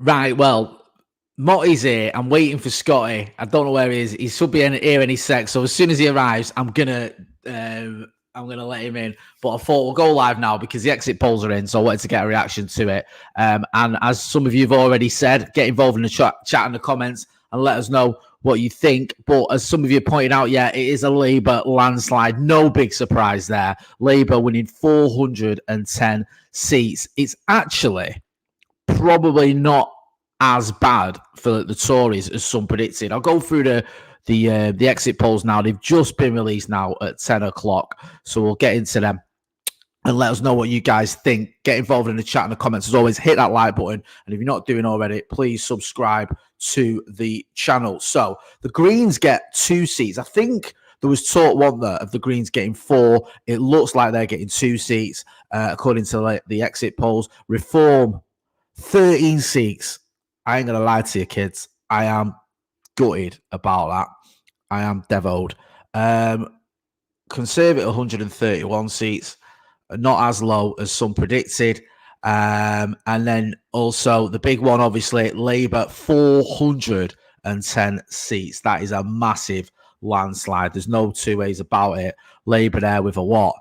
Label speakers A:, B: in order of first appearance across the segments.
A: Right, well, Motty's here. I'm waiting for Scotty. I don't know where he is. He should be here any sec. So as soon as he arrives, I'm gonna let him in. But I thought we'll go live now because the exit polls are in. So I wanted to get a reaction to it. And as some of you have already said, get involved in the chat in the comments and let us know what you think. But as some of you pointed out, yeah, it is a Labour landslide. No big surprise there. Labour winning 410 seats. It's actually probably not as bad for the Tories as some predicted. I'll go through the exit polls now. They've just been released now at 10 o'clock. So we'll get into them and let us know what you guys think. Get involved in the chat and the comments. As always, hit that like button. And if you're not doing already, please subscribe to the channel. So the Greens get 2 seats. I think there was talk, one there, of the Greens getting 4. It looks like they're getting 2 seats, according to the exit polls. Reform, 13 seats. I ain't going to lie to you, kids. I am gutted about that. I am devoed. Conservative, 131 seats. Not as low as some predicted. And then also the big one, obviously, Labour, 410 seats. That is a massive landslide. There's no two ways about it. Labour there with a what?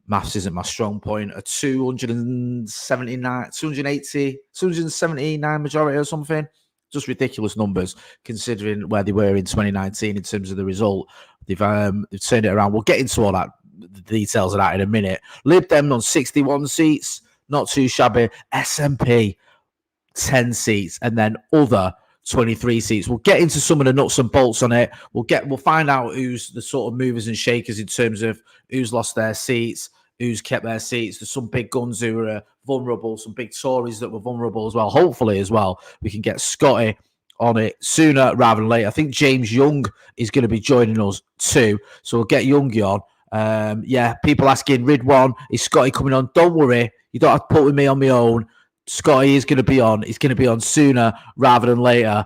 A: Maths isn't my strong point. A 279 majority or something. Just ridiculous numbers considering where they were in 2019 in terms of the result. They've turned it around. We'll get into all that, the details of that in a minute. Lib Dem on 61 seats, not too shabby. SNP 10 seats, and then other 23 seats. We'll get into some of the nuts and bolts on it. We'll find out who's the sort of movers and shakers in terms of who's lost their seats, who's kept their seats. There's some big guns who are vulnerable, some big Tories that were vulnerable as well. Hopefully as well, we can get Scotty on it sooner rather than later. I think James Young is going to be joining us too. So we'll get Youngie on. Yeah, people asking, Ridwan, is Scotty coming on? Don't worry. You don't have to put with me on my own. Scotty is going to be on. He's going to be on sooner rather than later.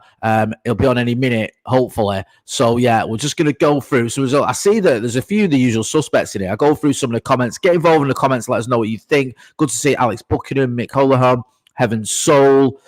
A: He'll be on any minute, hopefully. So, yeah, we're just going to go through. So, I see that there's a few of the usual suspects in here. I go through some of the comments. Get involved in the comments. Let us know what you think. Good to see Alex Buckingham, Mick Holohan, Heaven Soul.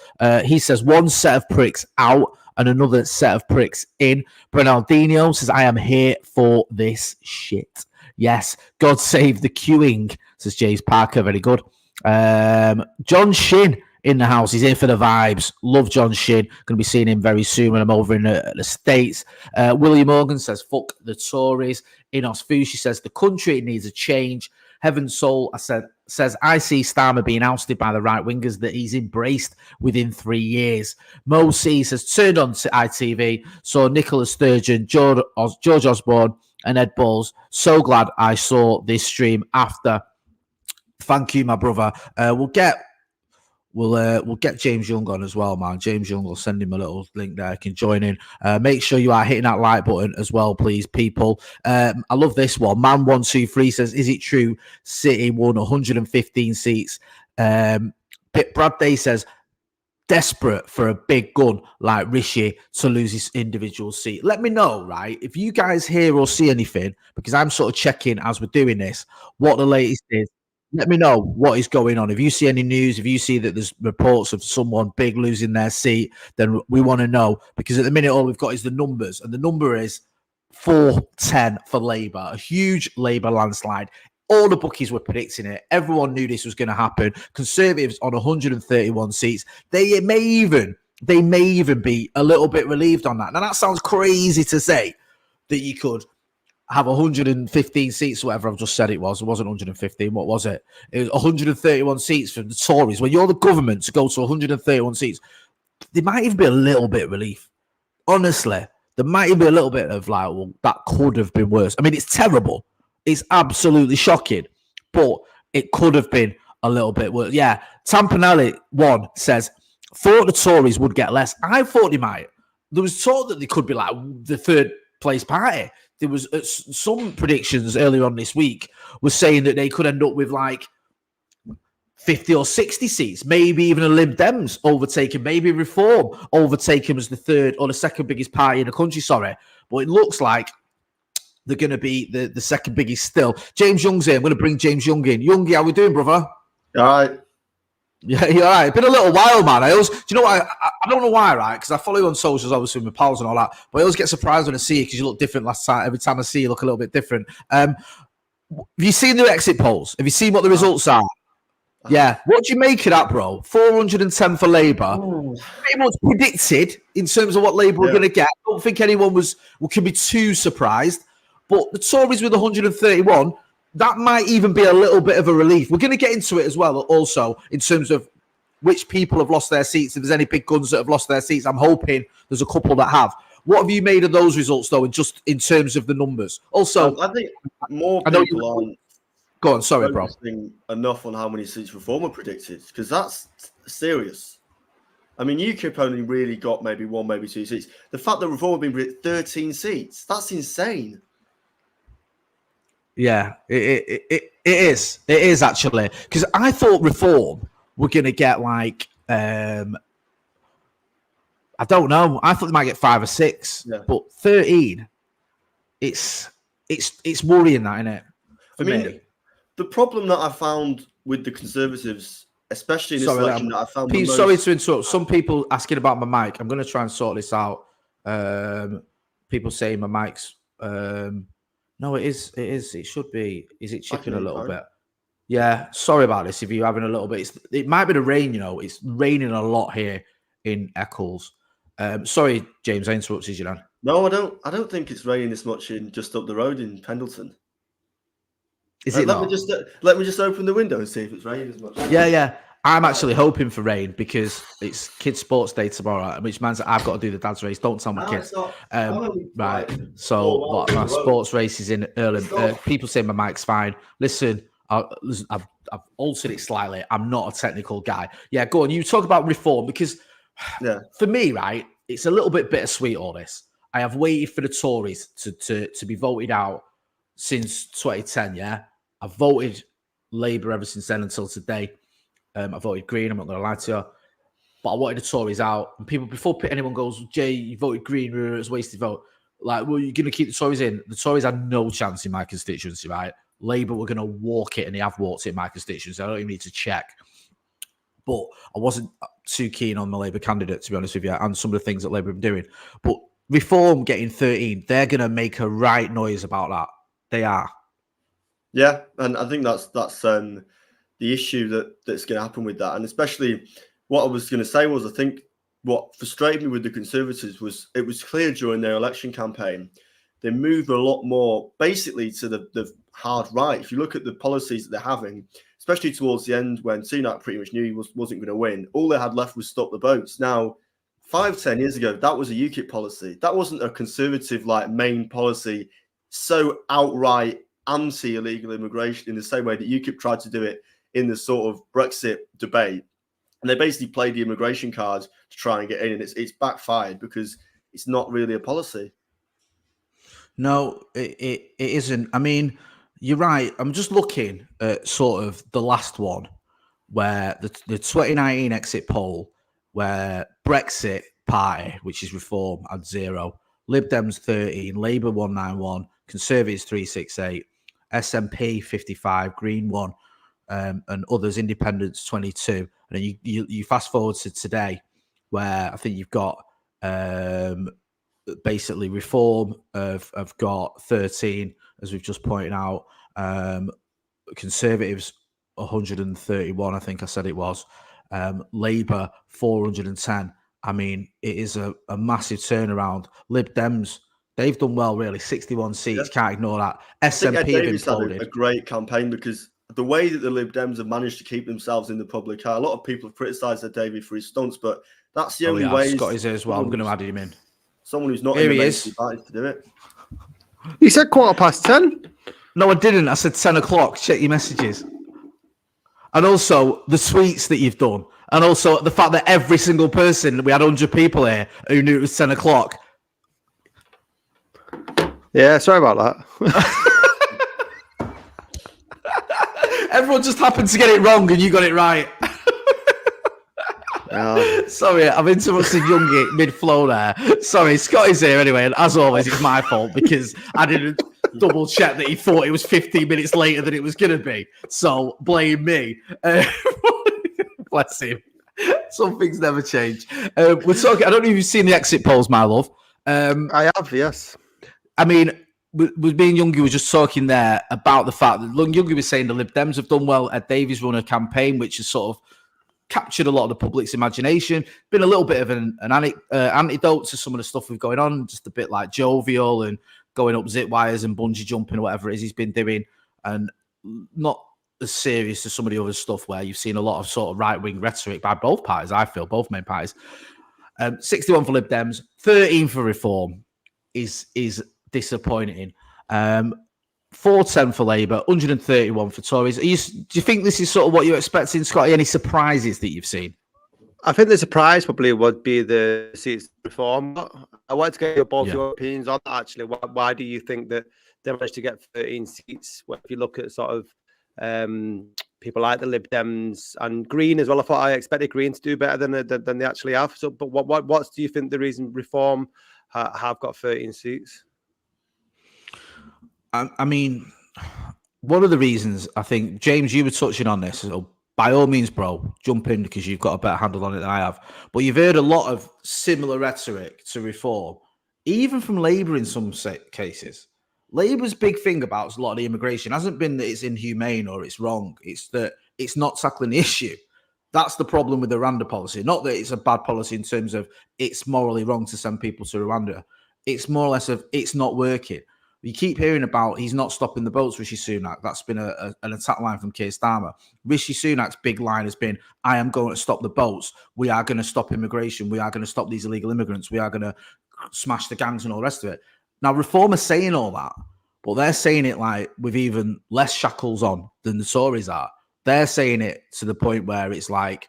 A: He says one set of pricks out and another set of pricks in. Bernardino says, I am here for this shit. Yes, God save the queuing, says James Parker. Very good. John Shin in the house. He's here for the vibes. Love John Shin. Going to be seeing him very soon when I'm over in the States. William Morgan says, fuck the Tories. Inos Fushi says, the country needs a change. Heaven Soul says, I see Starmer being ousted by the right-wingers that he's embraced within 3 years. Mo C says, turned on to ITV, saw Nicola Sturgeon, George Osborne, and Ed Balls. So glad I saw this stream after. Thank you, my brother. We'll get James Young on as well, man. James Young will send him a little link there. Can join in. Make sure you are hitting that like button as well, please, people. I love this one. Man123 says, is it true City won 115 seats? Brad Day says, desperate for a big gun like Rishi to lose his individual seat. Let me know, right, if you guys hear or see anything, because I'm sort of checking as we're doing this, what the latest is. Let me know what is going on. If you see any news, if you see that there's reports of someone big losing their seat, then we want to know. Because at the minute, all we've got is the numbers. And the number is 410 for Labour. A huge Labour landslide. All the bookies were predicting it. Everyone knew this was going to happen. Conservatives on 131 seats. They may even be a little bit relieved on that. Now, that sounds crazy to say that you could have 115 seats, whatever I've just said it was. It wasn't 115. What was it? It was 131 seats from the Tories. When you're the government to go to 131 seats, there might even be a little bit of relief. Honestly, there might even be a little bit of like, well, that could have been worse. I mean, it's terrible. It's absolutely shocking, but it could have been a little bit worse. Yeah, Tampanelli, one, says, thought the Tories would get less. I thought they might. There was talk that they could be like the third place party. There was some predictions earlier on this week was saying that they could end up with like 50 or 60 seats, maybe even a Lib Dems overtaken, maybe Reform overtaken as the third or the second biggest party in the country, sorry. But it looks like they're going to be the second biggest still. James Young's here. I'm going to bring James Young in. Youngie, how we doing, brother?
B: All right.
A: Yeah, you're right. It's been a little while, man. Do you know what? I don't know why, right? Because I follow you on socials, obviously, with my pals and all that. But I always get surprised when I see you because you look different last time. Every time I see you, look a little bit different. Have you seen the exit polls? Have you seen what the results are? Yeah. What do you make of that, bro? 410 for Labour. Pretty much predicted in terms of what Labour were going to get. I don't think anyone can be too surprised. But the Tories with 131, that might even be a little bit of a relief. We're going to get into it as well, also, in terms of which people have lost their seats. If there's any big guns that have lost their seats, I'm hoping there's a couple that have. What have you made of those results, though, in terms of the numbers? Also,
B: I think more people aren't.
A: Go on, sorry, bro.
B: Enough on how many seats Reform are predicted, because that's serious. I mean, UKIP only really got maybe 1, maybe 2 seats. The fact that Reform have been predicted 13 seats, that's insane.
A: Yeah, it is. It is, actually. Because I thought Reform were going to get, like, I don't know. I thought they might get 5 or 6. Yeah. But 13, it's worrying, that, isn't it? For me.
B: The problem that I found with the Conservatives, especially in this election, that I found
A: sorry to interrupt. Some people asking about my mic. I'm going to try and sort this out. People saying my mic's... no, it is. It should be. Is it chipping a little bit? Yeah. Sorry about this. If you're having a little bit, it might be the rain. It's raining a lot here in Eccles. Sorry, James, I interrupted you, then.
B: No, I don't think it's raining this much in just up the road in Pendleton.
A: Is it
B: let
A: not?
B: Let me just open the window and see if it's raining as much.
A: Yeah. I'm actually hoping for rain because it's kids' sports day tomorrow, which means that I've got to do the dad's race. Don't tell my kids. Right. So my sports race is in early. People say my mic's fine. Listen, I've altered it slightly. I'm not a technical guy. Yeah, go on. You talk about Reform because for me, right, it's a little bit bittersweet, all this. I have waited for the Tories to be voted out since 2010, yeah? I've voted Labour ever since then until today. I voted Green, I'm not going to lie to you. But I wanted the Tories out. And people, before anyone goes, Jay, you voted Green, it's a wasted vote. Like, well, you're going to keep the Tories in. The Tories had no chance in my constituency, right? Labour were going to walk it, and they have walked it in my constituency. I don't even need to check. But I wasn't too keen on the Labour candidate, to be honest with you, and some of the things that Labour have been doing. But Reform getting 13, they're going to make a right noise about that. They are.
B: Yeah, and I think that's the issue that's going to happen with that. And especially what I was going to say was, I think what frustrated me with the Conservatives was it was clear during their election campaign, they moved a lot more basically to the hard right. If you look at the policies that they're having, especially towards the end when Sunak pretty much knew he wasn't going to win, all they had left was stop the boats. Now, 5-10 years ago, that was a UKIP policy. That wasn't a Conservative main policy, so outright anti-illegal immigration in the same way that UKIP tried to do it in the sort of Brexit debate. And they basically played the immigration card to try and get in, and it's backfired because it's not really a policy.
A: No, it isn't. I mean, you're right. I'm just looking at sort of the last one where the 2019 exit poll where Brexit Party, which is Reform, had 0, Lib Dems 13, Labour 191, Conservatives 368, SNP 55, Green 1, and others, Independents 22. And then you fast forward to today, where I think you've got basically Reform have got 13, as we've just pointed out. Conservatives 131, I think I said it was. Labour 410. I mean, it is a massive turnaround. Lib Dems, they've done well, really. 61 seats, can't ignore that. SNP have imploded.
B: Had a great campaign because the way that the Lib Dems have managed to keep themselves in the public eye, a lot of people have criticised Ed Davey for his stunts, but that's the only way.
A: Scotty's here as well. I'm going to add him in.
B: Someone who's not in the mainstream party to do it.
C: You said 10:15.
A: No, I didn't. I said 10 o'clock. Check your messages. And also the tweets that you've done. And also the fact that every single person, we had 100 people here who knew it was 10 o'clock.
C: Yeah, sorry about
A: that. Everyone just happened to get it wrong and you got it right. Sorry, I've interrupted Youngie mid-flow there. Sorry, Scotty's here anyway, and as always, it's my fault because I didn't double check that he thought it was 15 minutes later than it was going to be. So blame me. Bless him. Some things never change. We're talking. I don't know if you've seen the exit polls, my love.
C: I have, yes.
A: I mean, with being Youngie was just talking there about the fact that Youngie was saying the Lib Dems have done well. Ed Davies run a campaign which has sort of captured a lot of the public's imagination. Been a little bit of an antidote to some of the stuff we've going on, just a bit like jovial and going up zip wires and bungee jumping or whatever it is he's been doing, and not as serious as some of the other stuff where you've seen a lot of sort of right-wing rhetoric by both parties, I feel, both main parties. 61 for Lib Dems, 13 for Reform is disappointing. 410 for Labour, 131 for Tories. Do you think this is sort of what you're expecting, Scotty? Any surprises that you've seen?
C: I think the surprise probably would be the seats reform. I want to get both your opinions on that, actually. Why do you think that they managed to get 13 seats? Well, if you look at sort of people like the Lib Dems and Green as well, I expected Green to do better than they actually have. So, but what do you think the reason Reform have got 13 seats?
A: I mean, one of the reasons, I think, James, you were touching on this. So by all means, bro, jump in because you've got a better handle on it than I have. But you've heard a lot of similar rhetoric to Reform, even from Labour in some cases. Labour's big thing about a lot of the immigration hasn't been that it's inhumane or it's wrong. It's that it's not tackling the issue. That's the problem with the Rwanda policy. Not that it's a bad policy in terms of it's morally wrong to send people to Rwanda. It's more or less of it's not working. You keep hearing about he's not stopping the boats, Rishi Sunak. That's been an attack line from Keir Starmer. Rishi Sunak's big line has been, I am going to stop the boats. We are going to stop immigration. We are going to stop these illegal immigrants. We are going to smash the gangs and all the rest of it. Now, Reform are saying all that, but they're saying it like with even less shackles on than the Tories are. They're saying it to the point where it's like,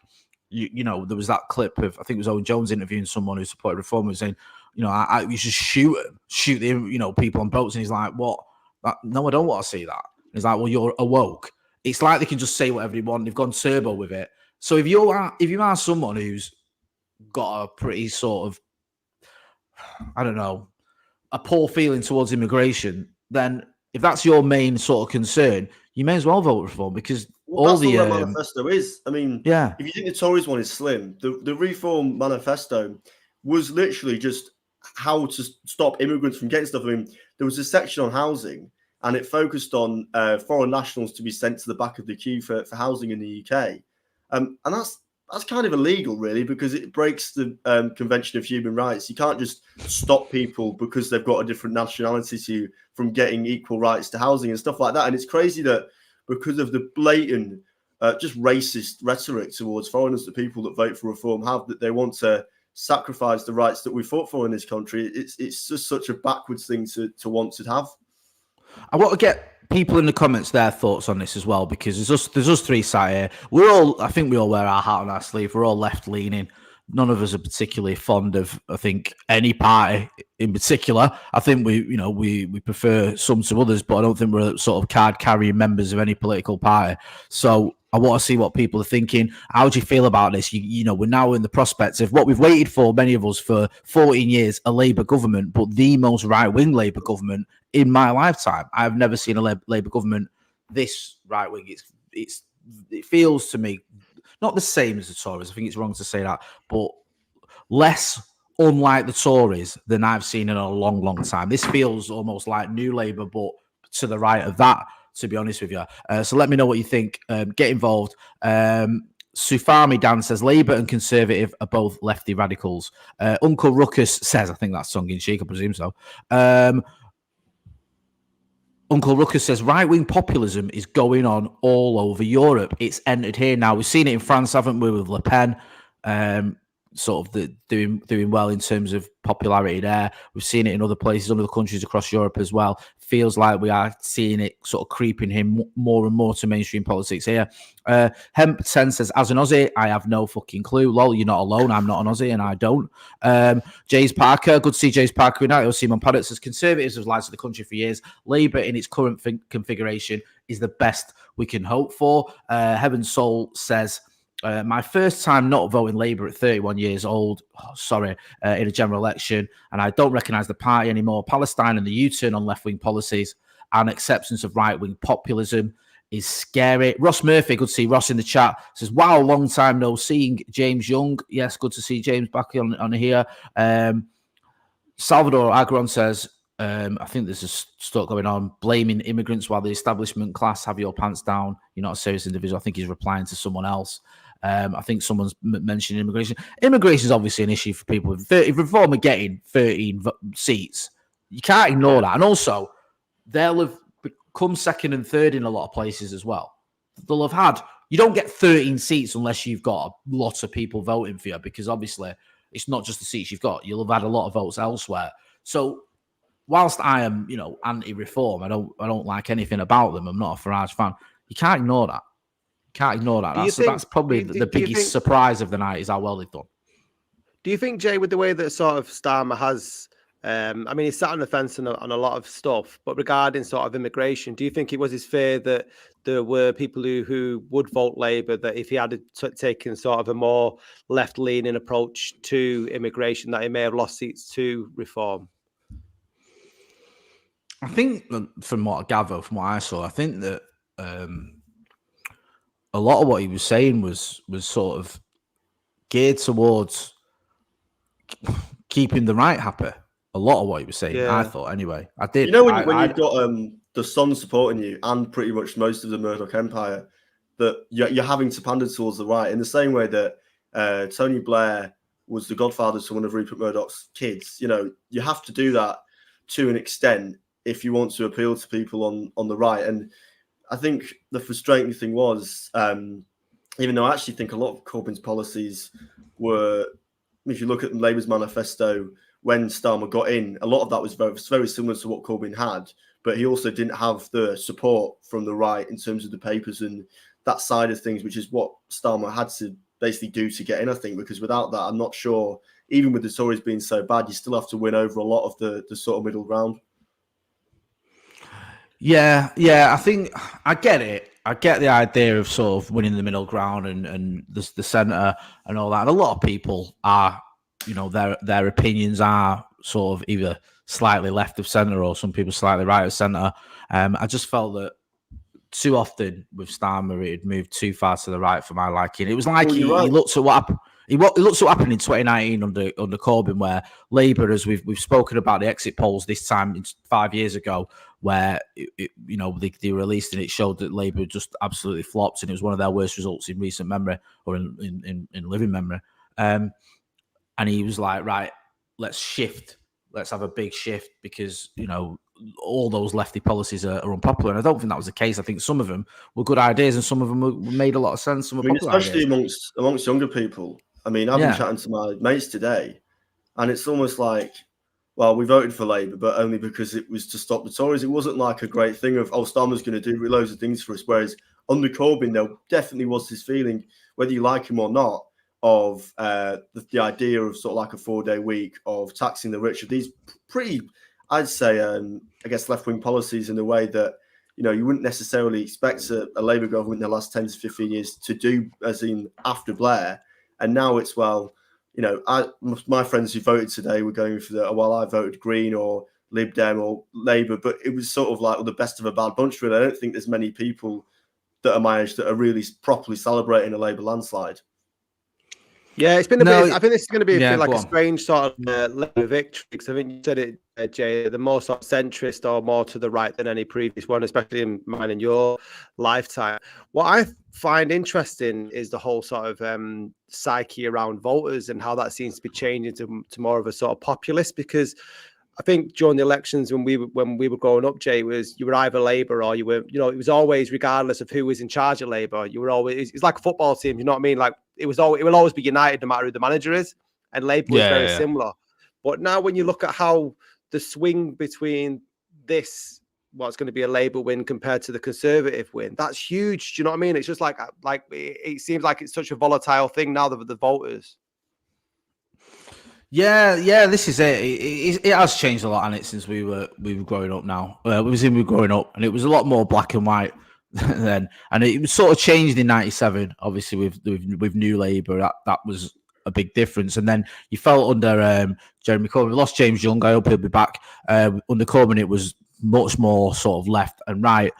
A: you know, there was that clip of, I think it was Owen Jones interviewing someone who supported Reform, who was saying, you know, we should shoot the, you know, people on boats. And he's like, what? No, I don't want to see that. And he's like, well, you're awoke. It's like they can just say whatever they want. They've gone turbo with it. So if you are someone who's got a pretty sort of, I don't know, a poor feeling towards immigration, then if that's your main sort of concern, you may as well vote Reform because
B: that's what the manifesto is. I mean,
A: yeah.
B: If you think the Tories one is slim, the Reform manifesto was literally just how to stop immigrants from getting stuff. I mean, there was a section on housing, and it focused on foreign nationals to be sent to the back of the queue for housing in the UK, and that's kind of illegal, really, because it breaks the Convention of Human Rights. You can't just stop people because they've got a different nationality to you from getting equal rights to housing and stuff like that. And it's crazy that because of the blatant, just racist rhetoric towards foreigners, the people that vote for Reform have, that they want to sacrifice the rights that we fought for in this country. It's just such a backwards thing to want to have.
A: I want to get people in the comments their thoughts on this as well, because there's us three sat here. I think we all wear our heart on our sleeve. We're all left leaning. None of us are particularly fond of, I think, any party in particular. I think we prefer some to others, but I don't think we're sort of card carrying members of any political party. So I want to see what people are thinking. How do you feel about this? You know, we're now in the prospect of what we've waited for, many of us, for 14 years, a Labour government, but the most right-wing Labour government in my lifetime. I've never seen a Labour government this right-wing. It feels to me not the same as the Tories. I think it's wrong to say that, but less unlike the Tories than I've seen in a long, long time. This feels almost like New Labour, but to the right of that, to be honest with you. So let me know what you think. Get involved. Sufami Dan says Labour and Conservative are both lefty radicals. Uncle Ruckus says, I think that's tongue in cheek, I presume so. Uncle Ruckus says right-wing populism is going on all over Europe. It's entered here now. We've seen it in France, haven't we, with Le Pen, sort of doing well in terms of popularity there. We've seen it in other places, other countries across Europe as well. Feels like we are seeing it sort of creeping in more and more to mainstream politics here. Hemp 10 says, as an Aussie, I have no fucking clue. Lol, you're not alone. I'm not an Aussie and I don't. Jays Parker, good to see Jays Parker in Simon Paddock says, Conservatives have lied to the country for years. Labour in its current configuration is the best we can hope for. Heaven Soul says, my first time not voting Labour at 31 years old, in a general election, and I don't recognise the party anymore. Palestine and the U-turn on left-wing policies and acceptance of right-wing populism is scary. Ross Murphy, good to see Ross in the chat, says, wow, long time no seeing James Young. Yes, good to see James back on here. Salvador Agron says, I think there's a stuff going on, blaming immigrants while the establishment class have your pants down. You're not a serious individual. I think he's replying to someone else. I think someone's mentioned immigration. Immigration is obviously an issue for people. If Reform are getting 13 seats, you can't ignore that. And also, they'll have come second and third in a lot of places as well. They'll have had, you don't get 13 seats unless you've got lots of people voting for you, because obviously it's not just the seats you've got. You'll have had a lot of votes elsewhere. So whilst I am, anti-reform, I don't like anything about them. I'm not a Farage fan. You can't ignore that. That's probably the biggest surprise of the night, is how well they've done.
C: Do you think, Jay, with the way that sort of Starmer has, he sat on the fence on a lot of stuff, but regarding sort of immigration, do you think it was his fear that there were people who would vote Labour, that if he had taken sort of a more left-leaning approach to immigration, that he may have lost seats to Reform?
A: I think, from what I gather, from what I saw, I think that a lot of what he was saying was sort of geared towards keeping the right happy. A lot of what he was saying, I thought, anyway. I did.
B: When you've got the Sun supporting you and pretty much most of the Murdoch empire, that you're having to pander towards the right, in the same way that Tony Blair was the godfather to one of Rupert Murdoch's kids. You have to do that to an extent if you want to appeal to people on the right. And I think the frustrating thing was, even though I actually think a lot of Corbyn's policies were, if you look at Labour's manifesto when Starmer got in, a lot of that was very, very similar to what Corbyn had, but he also didn't have the support from the right in terms of the papers and that side of things, which is what Starmer had to basically do to get in, I think, because without that, I'm not sure, even with the Tories being so bad, you still have to win over a lot of the sort of middle ground.
A: Yeah, I think I get it. I get the idea of sort of winning the middle ground and the centre and all that. And a lot of people are, their opinions are sort of either slightly left of centre or some people slightly right of centre. I just felt that too often with Starmer, it had moved too far to the right for my liking. It was like he looked at what happened. He looked at what happened in 2019 under Corbyn, where Labour, as we've spoken about the exit polls this time 5 years ago, where they released and it showed that Labour just absolutely flopped, and it was one of their worst results in recent memory or in living memory. And he was like, right, let's shift. Let's have a big shift because, all those lefty policies are unpopular. And I don't think that was the case. I think some of them were good ideas and some of them made a lot of sense. Some
B: especially amongst younger people. I've been chatting to my mates today, and it's almost like, well, we voted for Labour, but only because it was to stop the Tories. It wasn't like a great thing of, Starmer's going to do loads of things for us. Whereas under Corbyn, there definitely was this feeling, whether you like him or not, of the idea of sort of like a 4-day week, of taxing the rich, of these pretty, I'd say, I guess, left-wing policies in a way that, you wouldn't necessarily expect a Labour government in the last 10 to 15 years to do, as in after Blair. And now it's, my friends who voted today were going for I voted Green or Lib Dem or Labour, but it was sort of like the best of a bad bunch, really. I don't think there's many people that are my age that are really properly celebrating a Labour landslide.
C: Yeah, it's been a bit. I think this is going to be a strange sort of Labour victory, because I think you said it, Jay, the more sort of centrist or more to the right than any previous one, especially in mine and your lifetime. What I find interesting is the whole sort of psyche around voters and how that seems to be changing to more of a sort of populist, because I think during the elections when we were growing up, Jay, you were either Labour or you were, it was always, regardless of who was in charge of Labour, you were always, it's like a football team, you know what I mean? Like it will always be United no matter who the manager is, and Labour was very similar. But now when you look at how the swing between what's going to be a Labour win compared to the Conservative win, that's huge. Do you know what I mean? It's just like it seems like it's such a volatile thing now that the voters.
A: Yeah, this is it. It has changed a lot on it since we were growing up. Now we were growing up, and it was a lot more black and white then, and it was sort of changed in '97. Obviously, with New Labour, that was a big difference. And then you felt under Jeremy Corbyn. We lost James Young. I hope he'll be back. Under Corbyn, it was much more sort of left and right.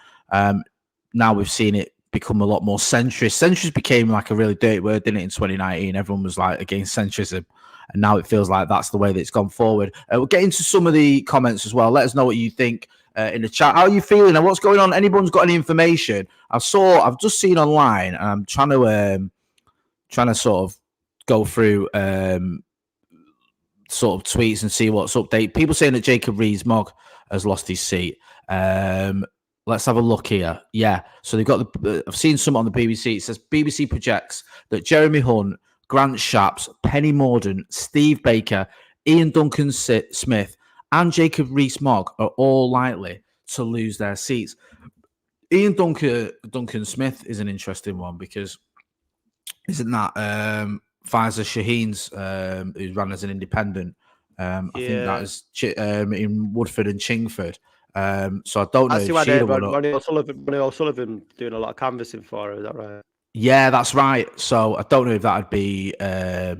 A: now we've seen it become a lot more centrist. Centrist became like a really dirty word, didn't it, in 2019? Everyone was like against centrism. And now it feels like that's the way that it's gone forward. We'll get into some of the comments as well. Let us know what you think in the chat. How are you feeling and what's going on? Anyone's got any information? I've just seen online, and I'm trying to sort of go through sort of tweets and see what's update. People saying that Jacob Rees-Mogg has lost his seat. Let's have a look here. Yeah, so they've got I've seen some on the BBC. It says BBC projects that Jeremy Hunt, Grant Shapps, Penny Mordaunt, Steve Baker, Ian Duncan Smith, and Jacob Rees-Mogg are all likely to lose their seats. Ian Duncan Smith is an interesting one because isn't that Faisal Shaheen's who ran as an independent? I think that is in Woodford and Chingford. So I don't know.
C: That's Ronnie O'Sullivan doing a lot of canvassing for her. Is that right?
A: Yeah, that's right. So I don't know if that'd be that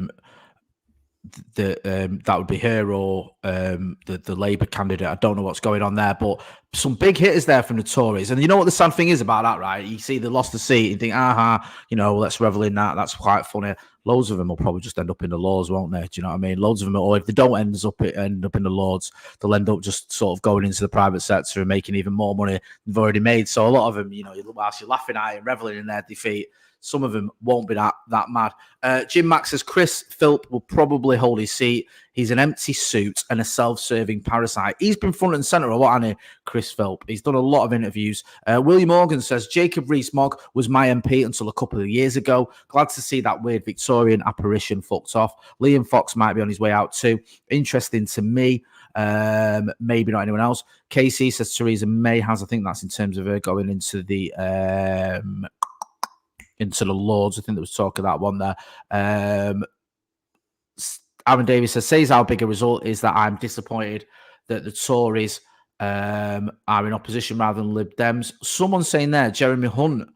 A: would be her or the Labour candidate. I don't know what's going on there, but some big hitters there from the Tories. And you know what the sad thing is about that, right? You see they lost the seat and think, let's revel in that. That's quite funny. Loads of them will probably just end up in the Lords, won't they? Do you know what I mean? Loads of them, or if they don't end up in the Lords, they'll end up just sort of going into the private sector and making even more money they've already made. So a lot of them, whilst you're laughing at it and reveling in their defeat, some of them won't be that mad. Jim Max says Chris Philp will probably hold his seat. He's an empty suit and a self-serving parasite. He's been front and centre a lot, hasn't he, Chris Philp? He's done a lot of interviews. William Morgan says Jacob Rees-Mogg was my MP until a couple of years ago. Glad to see that weird Victorian apparition fucked off. Liam Fox might be on his way out too. Interesting to me. Maybe not anyone else. KC says Theresa May has. I think that's in terms of her going into the Lords. I think there was talk of that one there. Aaron Davis says how big a result is that I'm disappointed that the Tories are in opposition rather than Lib Dems. Someone saying there, Jeremy Hunt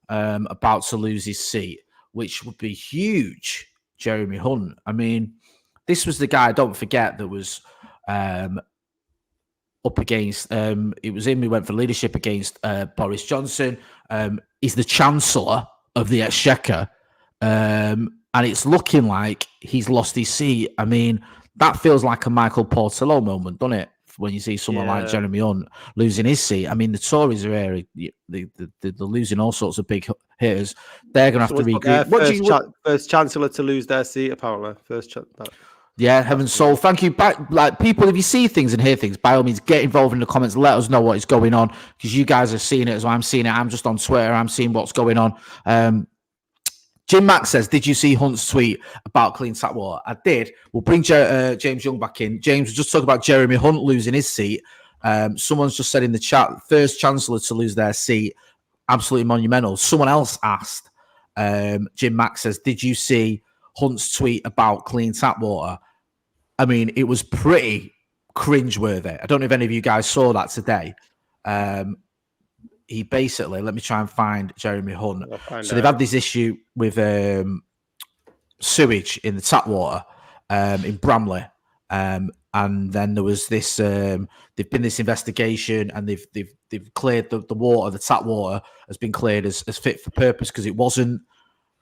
A: about to lose his seat, which would be huge. Jeremy Hunt. I mean, this was the guy, don't forget, that was up against, it was him who went for leadership against Boris Johnson. He's the Chancellor of the Exchequer, and it's looking like he's lost his seat. I mean, that feels like a Michael Portillo moment, doesn't it? When you see someone like Jeremy Hunt losing his seat. I mean, the Tories are here. They're losing all sorts of big hitters. They're going to have to regroup.
C: First Chancellor to lose their seat, apparently.
A: Yeah, heaven's soul. Thank you. Like people, if you see things and hear things, by all means, get involved in the comments. Let us know what is going on because you guys are seeing it as well. I'm seeing it. I'm just on Twitter. I'm seeing what's going on. Jim Max says, "Did you see Hunt's tweet about clean tap water?" I did. We'll bring James Young back in. James was just talking about Jeremy Hunt losing his seat. Someone's just said in the chat, first Chancellor to lose their seat, absolutely monumental. Someone else asked, Jim Max says, "Did you see Hunt's tweet about clean tap water?" I mean, it was pretty cringeworthy. I don't know if any of you guys saw that today. He basically, let me try and find Jeremy Hunt. So they've had this issue with sewage in the tap water in Bramley. And then there was this, they've been this investigation and they've cleared the water, the tap water has been cleared as fit for purpose because it wasn't.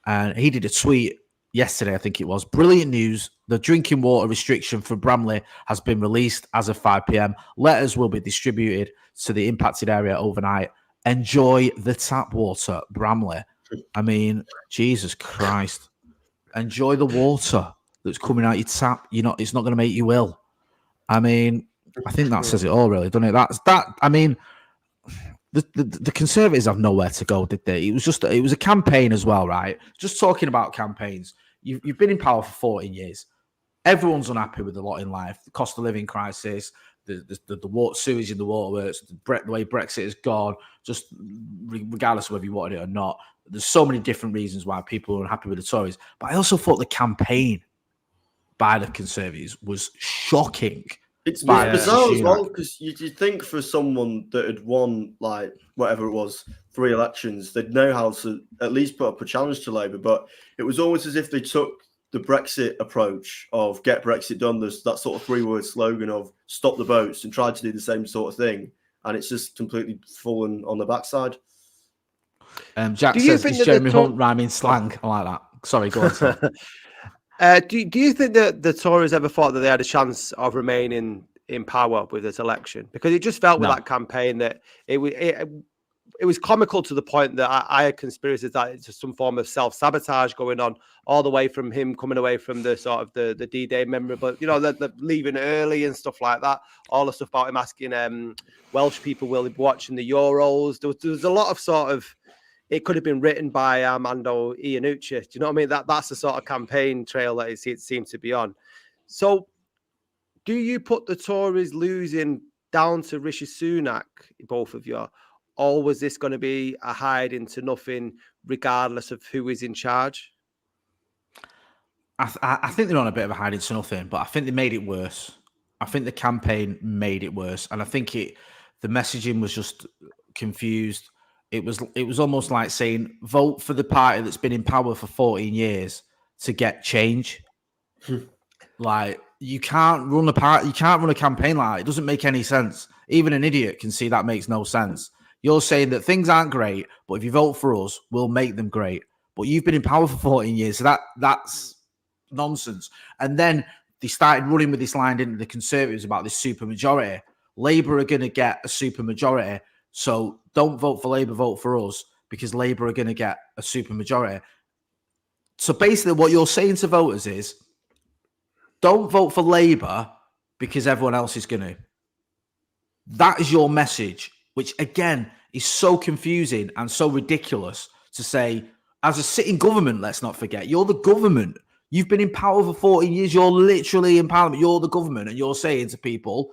A: And he did a tweet yesterday, I think it was. Brilliant news. The drinking water restriction for Bramley has been released as of 5 p.m. Letters will be distributed to the impacted area overnight. Enjoy the tap water, Bramley. I mean, Jesus Christ. Enjoy the water that's coming out your tap. It's not going to make you ill. I mean, I think that says it all, really, doesn't it? I mean, the Conservatives have nowhere to go, did they? It was a campaign as well, right? Just talking about campaigns. You've been in power for 14 years. Everyone's unhappy with a lot in life. The cost of living crisis, the water sewage in the waterworks, the way Brexit has gone, just regardless of whether you wanted it or not. There's so many different reasons why people are unhappy with the Tories. But I also thought the campaign by the Conservatives was shocking.
B: It's bizarre as well, because you'd think for someone that had won, like, whatever it was, 3 elections, they'd know how to at least put up a challenge to Labour. But it was almost as if they took the Brexit approach of get Brexit done, there's that sort of 3-word slogan of stop the boats, and tried to do the same sort of thing. And it's just completely fallen on the backside.
A: Jack
C: Do you
A: says,
C: think
A: is
C: that
A: Jeremy Hunt rhyming slang? I like that. Sorry, go on, Tom.
C: Do you think that the Tories ever thought that they had a chance of remaining in power with this election? Because it just felt with
A: No.
C: that campaign that it was comical to the point that I had conspiracies that it's some form of self-sabotage going on, all the way from him coming away from the sort of the D-Day memorable, the leaving early and stuff like that. All the stuff about him asking Welsh people will be watching the Euros. There was a lot of sort of, it could have been written by Armando Iannucci. Do you know what I mean? That's the sort of campaign trail that it seemed to be on. So do you put the Tories losing down to Rishi Sunak, both of you? Or was this going to be a hide into nothing, regardless of who is in charge?
A: I think they're on a bit of a hide into nothing, but I think they made it worse. I think the campaign made it worse. And I think the messaging was just confused. It was almost like saying, vote for the party that's been in power for 14 years to get change. Like, you can't run a party, you can't run a campaign like that. It doesn't make any sense. Even an idiot can see that makes no sense. You're saying that things aren't great, but if you vote for us, we'll make them great. But you've been in power for 14 years, so that's nonsense. And then they started running with this line, didn't they, the Conservatives, about this super majority. Labour are going to get a super majority, so don't vote for Labour, vote for us, because Labour are going to get a super majority. So basically what you're saying to voters is, don't vote for Labour because everyone else is going to. That is your message, which again is so confusing and so ridiculous to say. As a sitting government, let's not forget, you're the government. You've been in power for 14 years. You're literally in parliament. You're the government, and you're saying to people,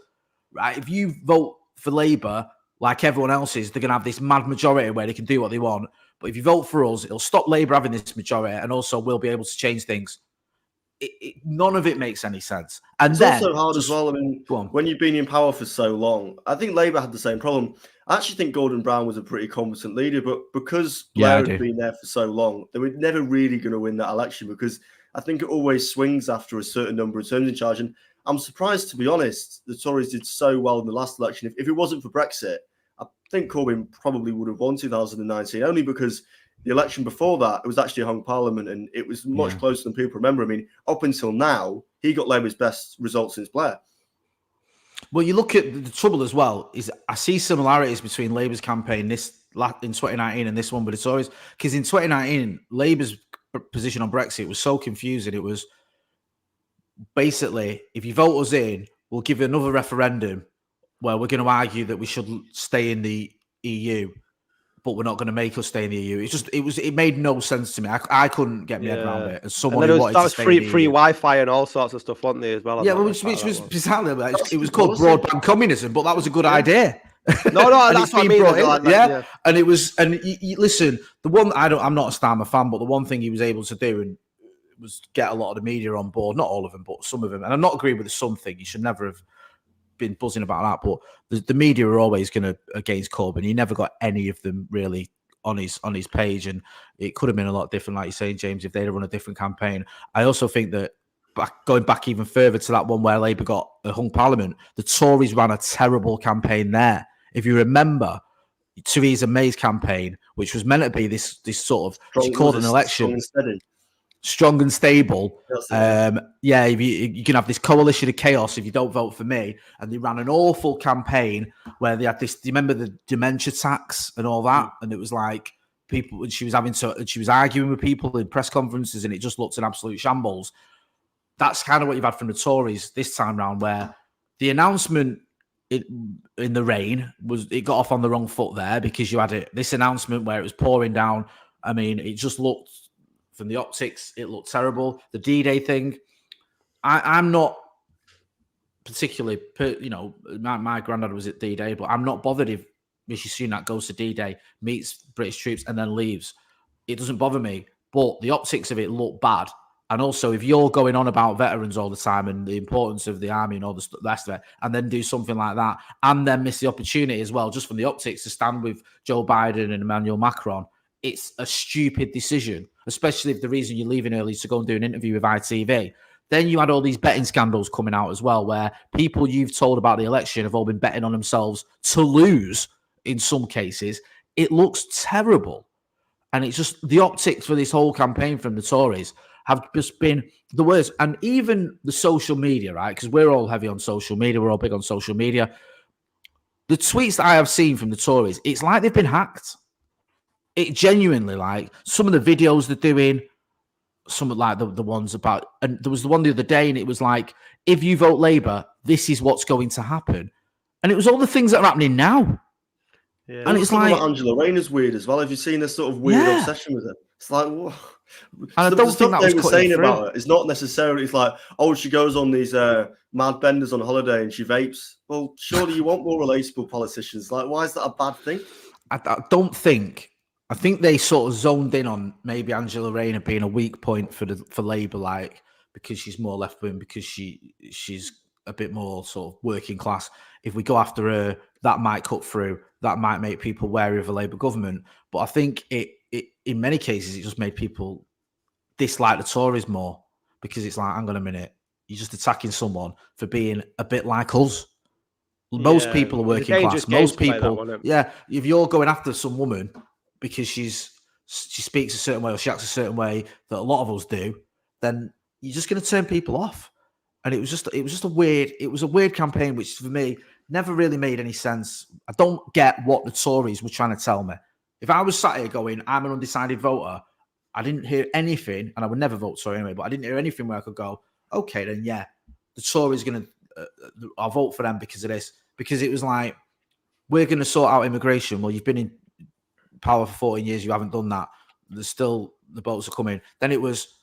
A: right, if you vote for Labour like everyone else is, they're going to have this mad majority where they can do what they want. But if you vote for us, it'll stop Labour having this majority, and also we'll be able to change things. None of it makes any sense. And
B: it's
A: then,
B: also hard as well. I mean, when you've been in power for so long, I think Labour had the same problem. I actually think Gordon Brown was a pretty competent leader, but because Blair had been there for so long, they were never really going to win that election, because I think it always swings after a certain number of terms in charge. And I'm surprised, to be honest, the Tories did so well in the last election. If it wasn't for Brexit, I think Corbyn probably would have won 2019, only because the election before that, it was actually a hung parliament, and it was much closer than people remember. I mean, up until now, he got Labour's best result since Blair.
A: Well, you look at the trouble as well, is I see similarities between Labour's campaign in 2019 and this one with the Tories. Because in 2019, Labour's position on Brexit was so confusing. It was basically, if you vote us in, we'll give you another referendum where we're going to argue that we should stay in the EU, but we're not going to make us stay in the EU. It made no sense to me. I couldn't get my head around it as someone who wanted to stay in the EU.
C: Free Wi-Fi and all sorts of stuff, wasn't they, as well?
A: Yeah, which was bizarre. It was called broadband communism, but that was a good idea.
C: No, that's what I mean.
A: And it was. And listen, the one I'm not a Starmer fan, but the one thing he was able to do and was get a lot of the media on board. Not all of them, but some of them. And I'm not agreeing with the some thing. He should never have been buzzing about that. But the media are always going to against Corbyn. He never got any of them really on his page, and it could have been a lot different, like you're saying, James, if they'd have run a different campaign. I also think that going back even further to that one where Labour got a hung parliament, the Tories ran a terrible campaign there. If you remember, Theresa May's campaign, which was meant to be this sort of, she called an election strong and stable. You can have this coalition of chaos if you don't vote for me. And they ran an awful campaign where they had this. Do you remember the dementia tax and all that? And it was like people, and she was arguing with people in press conferences, and it just looked an absolute shambles. That's kind of what you've had from the Tories this time round, where the announcement in the rain it got off on the wrong foot there, because you had this announcement where it was pouring down. I mean, it just looked, from the optics, it looked terrible. The D-Day thing, I'm not particularly, my granddad was at D-Day, but I'm not bothered if Rishi Sunak goes to D-Day, meets British troops, and then leaves. It doesn't bother me, but the optics of it look bad. And also, if you're going on about veterans all the time and the importance of the army and all the rest of it, and then do something like that, and then miss the opportunity as well, just from the optics, to stand with Joe Biden and Emmanuel Macron, it's a stupid decision, especially if the reason you're leaving early is to go and do an interview with ITV. Then you had all these betting scandals coming out as well, where people you've told about the election have all been betting on themselves to lose in some cases. It looks terrible. And it's just the optics for this whole campaign from the Tories have just been the worst. And even the social media, right? Because we're all heavy on social media. We're all big on social media. The tweets that I have seen from the Tories, it's like they've been hacked. It genuinely, like, some of the videos they're doing, some of like the ones about, and there was the one the other day, and it was like, if you vote Labour, this is what's going to happen. And it was all the things that are happening now.
B: Yeah.
A: And it's like
B: Angela Rayner's weird as well. Have you seen this sort of weird obsession with it? It's like, whoa.
A: And I don't think that was
B: they were saying about it. It's not necessarily. It's like, oh, she goes on these mad benders on holiday and she vapes. Well, surely you want more relatable politicians. Like, why is that a bad thing?
A: I don't think. I think they sort of zoned in on maybe Angela Rayner being a weak point for Labour, like, because she's more left wing, because she's a bit more sort of working class. If we go after her, that might cut through. That might make people wary of a Labour government. But I think it in many cases it just made people dislike the Tories more, because it's like, hang on a minute, you're just attacking someone for being a bit like us. Most people are working class. Most people, if you're going after some woman because she speaks a certain way or she acts a certain way that a lot of us do, then you're just going to turn people off. And it was a weird campaign, which for me never really made any sense. I don't get what the Tories were trying to tell me. If I was sat here going, I'm an undecided voter, I didn't hear anything, and I would never vote Tory anyway, but I didn't hear anything where I could go, okay, then yeah, the Tories going to, I'll vote for them because of this. Because it was like, we're going to sort out immigration. Well, you've been in power for 14 years, you haven't done that. There's still, the boats are coming. Then it was,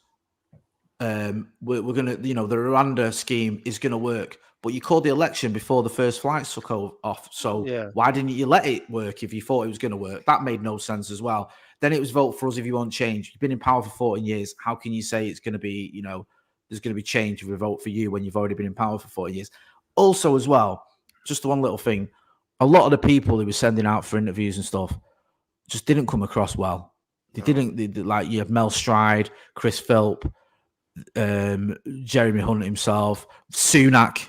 A: we're going to, the Rwanda scheme is going to work. But you called the election before the first flights took off. So why didn't you let it work if you thought it was going to work? That made no sense as well. Then it was vote for us if you want change. You've been in power for 14 years. How can you say it's going to be, there's going to be change if we vote for you when you've already been in power for 14 years? Also, as well, just one little thing, a lot of the people who were sending out for interviews and stuff just didn't come across well. They didn't, like, you have Mel Stride, Chris Philp, Jeremy Hunt himself, Sunak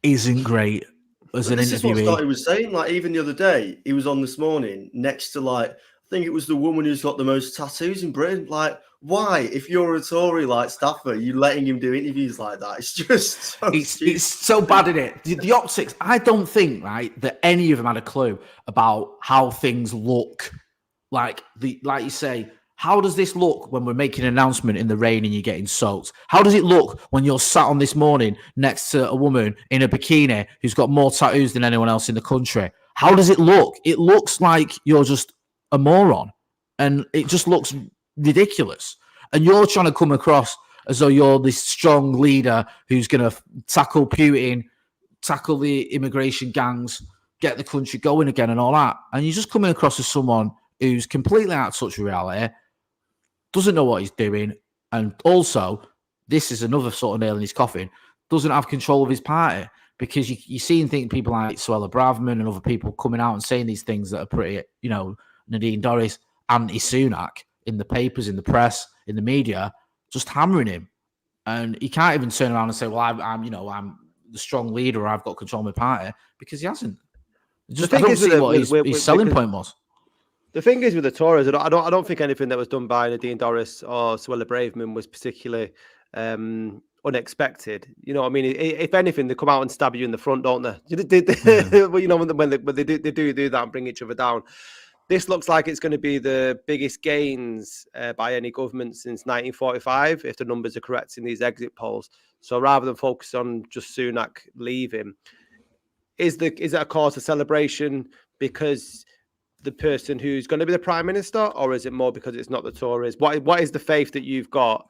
A: isn't great as an interviewee. This is what
B: Scotty was saying. Like, even the other day, he was on This Morning next to, like, I think it was the woman who's got the most tattoos in Britain. Like, why, if you're a Tory like staffer, you letting him do interviews like that? It's just so
A: it's so bad, isn't it? The optics. I don't think, right, that any of them had a clue about how things look. Like you say, how does this look when we're making an announcement in the rain and you're getting soaked? How does it look when you're sat on This Morning next to a woman in a bikini who's got more tattoos than anyone else in the country? How does it look? It looks like you're just a moron, and it just looks ridiculous. And you're trying to come across as though you're this strong leader who's going to tackle Putin, tackle the immigration gangs, get the country going again and all that. And you're just coming across as someone who's completely out of touch with reality, doesn't know what he's doing, and also, this is another sort of nail in his coffin, doesn't have control of his party. Because you see and think people like Suella Braverman and other people coming out and saying these things that are pretty, Nadine Dorries, anti-Sunak in the papers, in the press, in the media, just hammering him. And he can't even turn around and say, well, I'm the strong leader, or I've got control of my party, because he hasn't. Just, I don't see what his selling point was.
C: The thing is with the Tories, I don't think anything that was done by Nadine Dorries or Suella Braverman was particularly unexpected. You know what I mean? If anything, they come out and stab you in the front, don't they? When they do that and bring each other down. This looks like it's going to be the biggest gains by any government since 1945, if the numbers are correct in these exit polls. So rather than focus on just Sunak leaving, is it a cause of celebration because the person who's going to be the Prime Minister, or is it more because it's not the Tories? What is the faith that you've got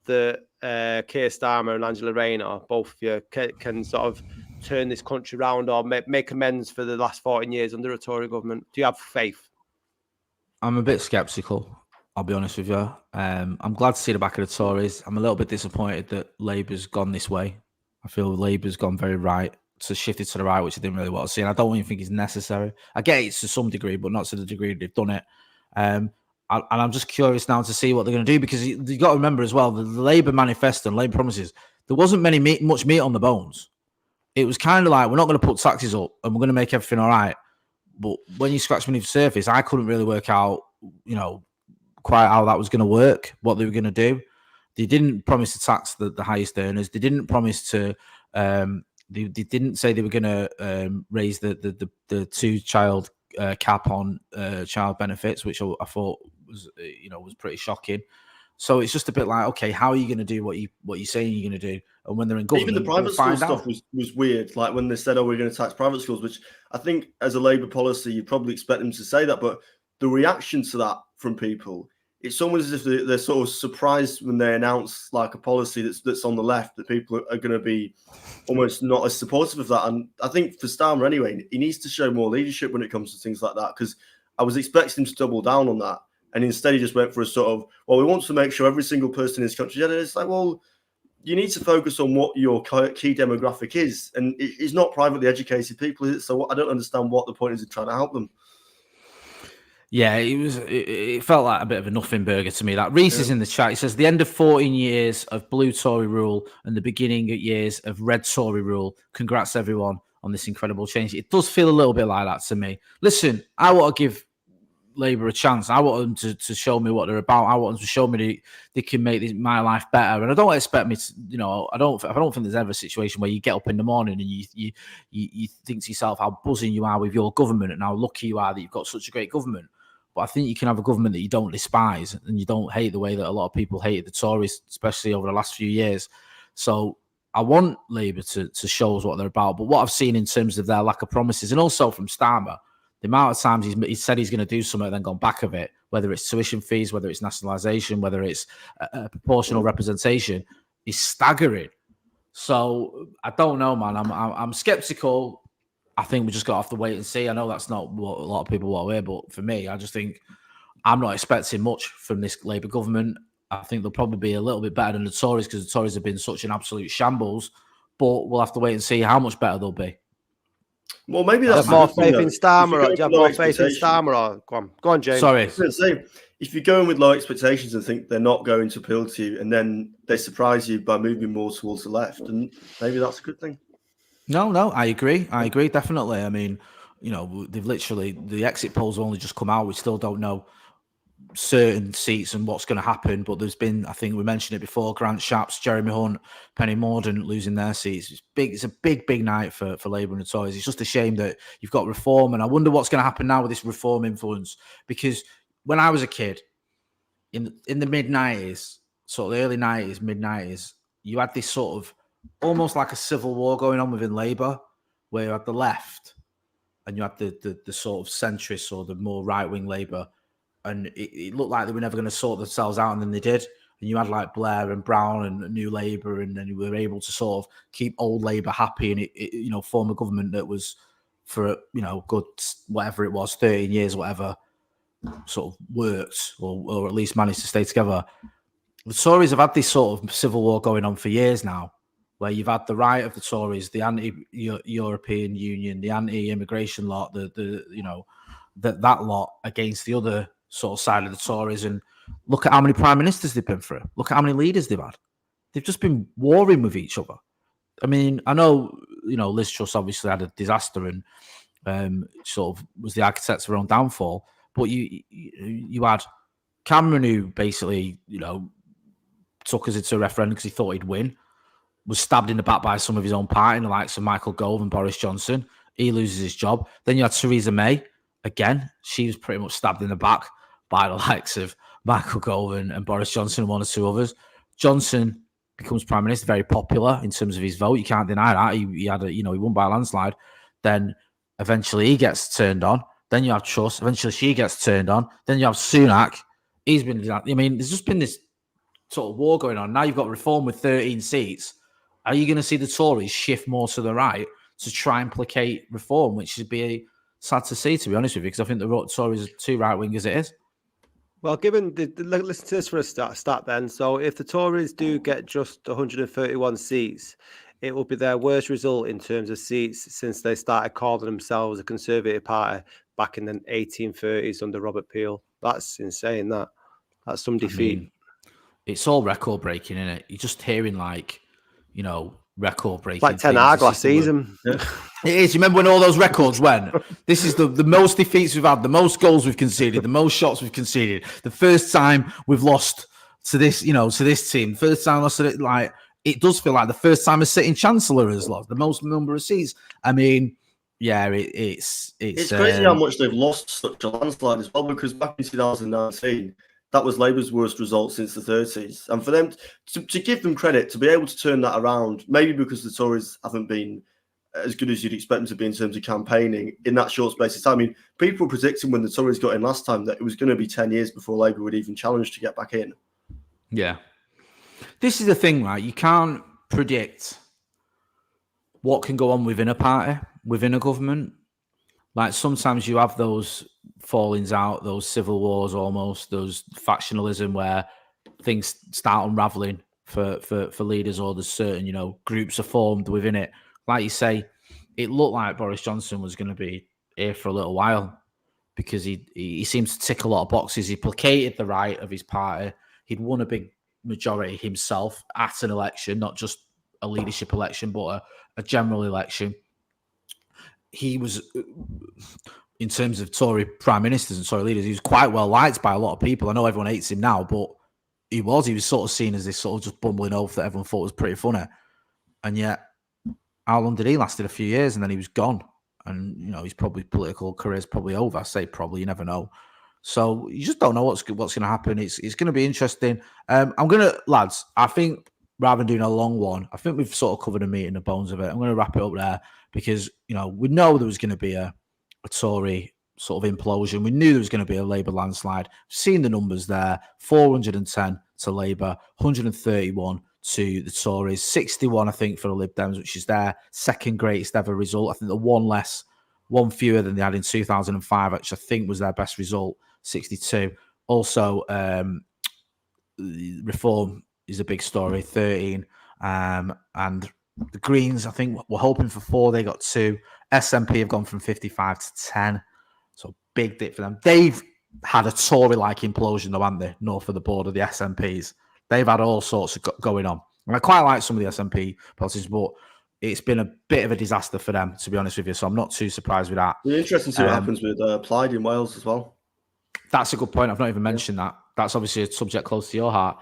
C: that Keir Starmer and Angela Rayner, both of you, can sort of turn this country around or make amends for the last 14 years under a Tory government? Do you have faith?
A: I'm a bit sceptical, I'll be honest with you. I'm glad to see the back of the Tories. I'm a little bit disappointed that Labour's gone this way. I feel Labour's gone very right, so shifted to the right, which I didn't really want to see. And I don't even think it's necessary. I get it to some degree, but not to the degree they've done it. And I'm just curious now to see what they're going to do, because you've got to remember as well, the Labour manifesto and Labour promises, there wasn't much meat on the bones. It was kind of like, we're not going to put taxes up and we're going to make everything all right. But when you scratch beneath the surface, I couldn't really work out, quite how that was going to work, what they were going to do. They didn't promise to tax the highest earners. They didn't promise to. They didn't say they were going to raise the 2-child cap on child benefits, which I thought was was pretty shocking. So it's just a bit like, okay, how are you going to do what you're saying you're going to do? And when they're in government,
B: even the private school stuff was weird. Like when they said, "Oh, we're going to tax private schools," which I think, as a Labour policy, you'd probably expect them to say that. But the reaction to that from people, it's almost as if they're sort of surprised when they announce like a policy that's on the left, that people are going to be almost not as supportive of that. And I think for Starmer anyway, he needs to show more leadership when it comes to things like that, because I was expecting him to double down on that. And instead, he just went for a sort of, well, we want to make sure every single person in this country. And it's like, well, you need to focus on what your key demographic is. And it's not privately educated people, is it? So I don't understand what the point is in trying to help them.
A: Yeah, it felt like a bit of a nothing burger to me. Like Reese is in the chat. He says, the end of 14 years of blue Tory rule and the beginning of years of red Tory rule. Congrats, everyone, on this incredible change. It does feel a little bit like that to me. Listen, I want to give Labour a chance. I want them to show me what they're about. I want them to show me they can make my life better. And I don't expect me to, I don't think there's ever a situation where you get up in the morning and you think to yourself how buzzing you are with your government and how lucky you are that you've got such a great government. But I think you can have a government that you don't despise and you don't hate the way that a lot of people hated the Tories, especially over the last few years. So I want Labour to show us what they're about. But what I've seen in terms of their lack of promises, and also from Starmer, the amount of times he said he's going to do something and then gone back of it, whether it's tuition fees, whether it's nationalisation, whether it's a proportional representation, is staggering. So I don't know, man. I'm sceptical. I think we just got to have to wait and see. I know that's not what a lot of people want to hear, but for me, I just think I'm not expecting much from this Labour government. I think they'll probably be a little bit better than the Tories because the Tories have been such an absolute shambles. But we'll have to wait and see how much better they'll be.
B: Well, maybe that's
C: more faith in Starmer. Do you have more faith in Starmer? Go on, James.
A: Sorry.
B: I was going to say, if you go in with low expectations and think they're not going to appeal to you, and then they surprise you by moving more towards the left, and maybe that's a good thing.
A: No, I agree. Definitely. I mean, they've literally, the exit polls have only just come out. We still don't know certain seats and what's going to happen, but there's been, I think we mentioned it before, Grant Shapps, Jeremy Hunt, Penny Mordaunt losing their seats. It's big. It's a big night for Labour and the Tories. It's just a shame that you've got reform, and I wonder what's going to happen now with this reform influence, because when I was a kid in the mid-90s, sort of the early 90s, mid-90s, you had this sort of almost like a civil war going on within Labour, where you had the left and you had the sort of centrists or the more right-wing Labour, and it looked like they were never going to sort themselves out, and then they did. And you had like Blair and Brown and New Labour, and then you were able to sort of keep old Labour happy and form a government that was for good, whatever it was, 13 years, whatever, sort of worked or at least managed to stay together. The Tories have had this sort of civil war going on for years now, where you've had the right of the Tories, the anti-European Union, the anti-immigration lot, that lot against the other sort of side of the Tories. And look at how many prime ministers they've been through. Look at how many leaders they've had. They've just been warring with each other. I mean, I know, Liz Truss obviously had a disaster and sort of was the architect of her own downfall. But you had Cameron, who basically, took us into a referendum because he thought he'd win, was stabbed in the back by some of his own party, the likes of Michael Gove and Boris Johnson. He loses his job. Then you had Theresa May. Again, she was pretty much stabbed in the back by the likes of Michael Gove and Boris Johnson and one or two others. Johnson becomes prime minister, very popular in terms of his vote. You can't deny that. He won by a landslide. Then eventually he gets turned on. Then you have Truss. Eventually she gets turned on. Then you have Sunak. He's been, I mean, there's just been this sort of war going on. Now you've got reform with 13 seats. Are you going to see the Tories shift more to the right to try and placate reform, which would be sad to see, to be honest with you, because I think the Tories are too right-wing as it is.
C: Well, given listen to this for a start then. So if the Tories do get just 131 seats, it will be their worst result in terms of seats since they started calling themselves a Conservative Party back in the 1830s under Robert Peel. That's insane, That's some defeat.
A: I mean, it's all record-breaking, isn't it? You're just hearing, record-breaking.
C: Like 10 Hag last season.
B: Yeah.
A: It is. You remember when all those records went? This is the most defeats we've had, the most goals we've conceded, the most shots we've conceded. The first time we've lost to this, to this team. First time lost to it, like it does feel like the first time a sitting chancellor has lost the most number of seats. I mean, yeah, it's
B: crazy how much they've lost such a landslide as well. Because back in 2019, that was Labour's worst result since the 30s, and for them to give them credit to be able to turn that around, maybe because the Tories haven't been as good as you'd expect them to be in terms of campaigning in that short space of time. I mean, people were predicting when the Tories got in last time that it was going to be 10 years before Labour would even challenge to get back in.
A: Yeah. This is the thing, right? You can't predict what can go on within a party, within a government. Like sometimes you have those fallings out, those civil wars almost, those factionalism where things start unraveling for leaders, or there's certain, groups are formed within it. Like you say, it looked like Boris Johnson was going to be here for a little while because he seems to tick a lot of boxes. He placated the right of his party. He'd won a big majority himself at an election, not just a leadership election, but a general election. He was, in terms of Tory prime ministers and Tory leaders, he was quite well liked by a lot of people. I know everyone hates him now, but he was sort of seen as this sort of just bumbling oaf that everyone thought was pretty funny. And yet, how long did he lasted? A few years, and then he was gone. And his political career's probably over. I say probably, you never know. So you just don't know what's going to happen. It's going to be interesting. Lads, I think rather than doing a long one, I think we've sort of covered the meat and the bones of it. I'm going to wrap it up there because we know there was going to be a Tory sort of implosion. We knew there was going to be a Labour landslide. We've seen the numbers there: 410 to Labour, 131 to the Tories, 61, I think, for the Lib Dems, which is their second greatest ever result. I think the one fewer than they had in 2005, which I think was their best result, 62. Also, Reform is a big story, 13. And the Greens, I think, were hoping for 4. They got 2. SNP have gone from 55 to 10. So big dip for them. They've had a Tory-like implosion, though, haven't they? North of the border, the SNPs. They've had all sorts of going on. And I quite like some of the SNP politicians, but it's been a bit of a disaster for them, to be honest with you. So I'm not too surprised with that.
B: It'll be interesting to see what happens with Plaid in Wales as well. That's
A: a good point. I've not even mentioned that. That's obviously a subject close to your heart.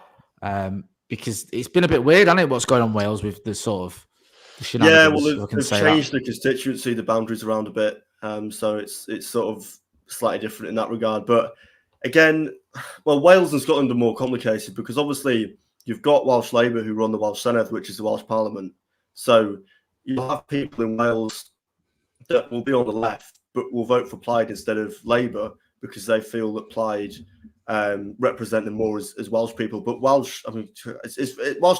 A: Because it's been a bit weird, hasn't it, what's going on in Wales with the sort of shenanigans.
B: Yeah, well, they've changed the constituency, the boundaries around a bit. So it's sort of slightly different in that regard. But again, well, Wales and Scotland are more complicated because obviously you've got Welsh Labour who run the Welsh Senedd, which is the Welsh Parliament. So you'll have people in Wales that will be on the left, but will vote for Plaid instead of Labour because they feel that Plaid represent them more as Welsh people. But Welsh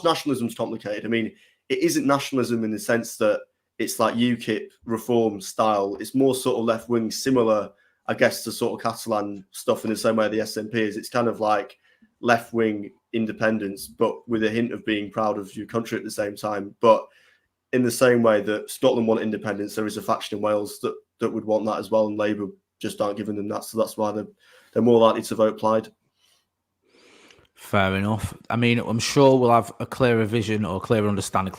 B: nationalism is complicated. I mean, it isn't nationalism in the sense that it's like UKIP reform style. It's more sort of left wing, similar, I guess, to sort of Catalan stuff in the same way the SNP is. It's kind of like left wing independence, but with a hint of being proud of your country at the same time. But in the same way that Scotland want independence, there is a faction in Wales that would want that as well, and Labour just aren't giving them that. So that's why they're more likely to vote Plaid.
A: Fair enough. I mean, I'm sure we'll have a clearer vision or clear understanding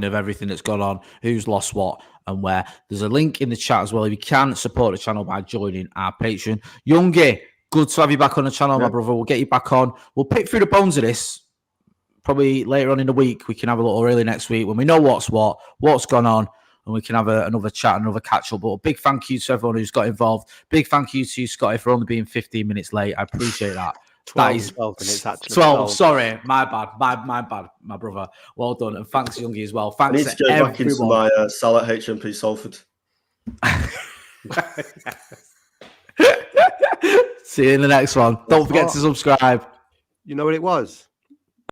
A: of everything that's gone on, who's lost what and where. There's a link in the chat as well. If you can support the channel by joining our Patreon. Youngie, good to have you back on the channel, my brother. We'll get you back on. We'll pick through the bones of this probably later on in the week. We can have a little early next week when we know what's gone on, and we can have another chat, another catch up. But a big thank you to everyone who's got involved. Big thank you to you, Scotty, for only being 15 minutes late. I appreciate that.
C: 12
A: that is
C: 12 minutes, actually.
A: 12. Sorry, my bad, my brother. Well done, and thanks, Youngie, as well. Thanks.
B: I need to go back into my Salah HMP Salford.
A: See you in the next one. Don't forget to subscribe.
C: You know what it was?